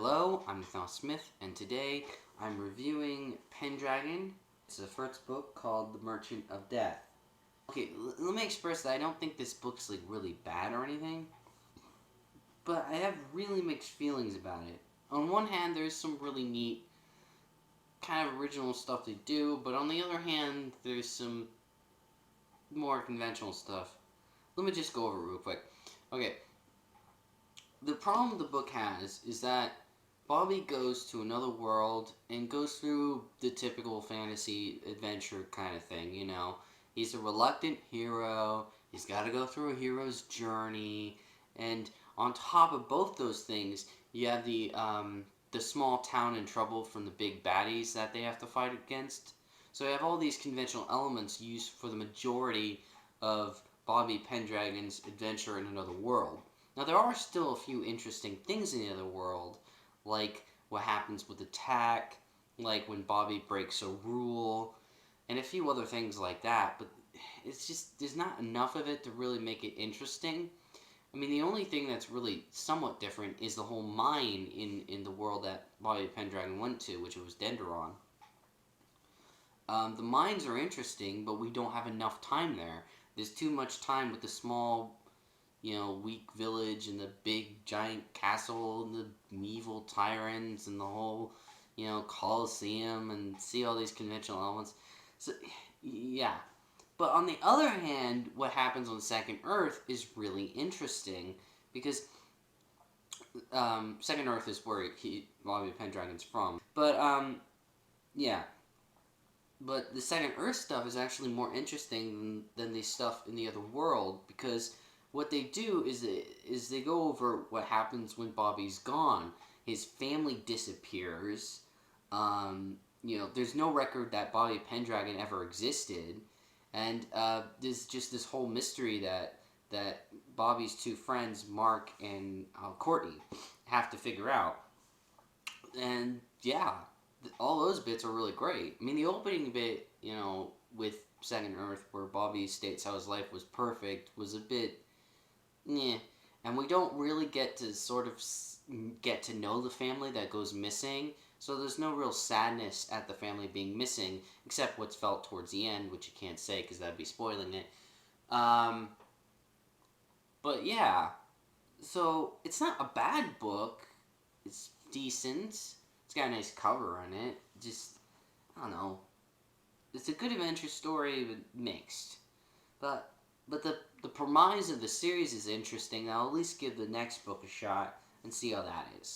Hello, I'm Nathaniel Smith, and today I'm reviewing Pendragon. It's the first book called The Merchant of Death. Okay, let me express that I don't think this book's like really bad or anything, but I have really mixed feelings about it. On one hand, there's some really neat, kind of original stuff they do, but on the other hand, there's some more conventional stuff. Let me just go over it real quick. Okay, the problem the book has is that Bobby goes to another world and goes through the typical fantasy adventure kind of thing, you know. He's a reluctant hero, he's got to go through a hero's journey, and on top of both those things, you have the small town in trouble from the big baddies that they have to fight against. So you have all these conventional elements used for the majority of Bobby Pendragon's adventure in another world. Now, there are still a few interesting things in the other world, like what happens with attack, like when Bobby breaks a rule, and a few other things like that, but it's just, there's not enough of it to really make it interesting. I mean, the only thing that's really somewhat different is the whole mine in the world that Bobby Pendragon went to, which was Pendragon. The mines are interesting, but we don't have enough time there. There's too much time with the small, weak village and the big giant castle and the medieval tyrants and the whole, Colosseum, and see all these conventional elements. So, yeah. But on the other hand, what happens on Second Earth is really interesting because Second Earth is where Bobby Pendragon's from. But, yeah. But the Second Earth stuff is actually more interesting than the stuff in the other world, because what they do is they go over what happens when Bobby's gone. His family disappears. There's no record that Bobby Pendragon ever existed, and there's just this whole mystery that Bobby's two friends, Mark and Courtney, have to figure out. And yeah, all those bits are really great. I mean, the opening bit, with Second Earth, where Bobby states how his life was perfect, was a bit, yeah. And we don't really get to sort of get to know the family that goes missing, so there's no real sadness at the family being missing, except what's felt towards the end, which you can't say because that'd be spoiling it. But yeah, so it's not a bad book. It's decent. It's got a nice cover on it. Just, I don't know. It's a good adventure story, but mixed. But the premise of the series is interesting. I'll at least give the next book a shot and see how that is.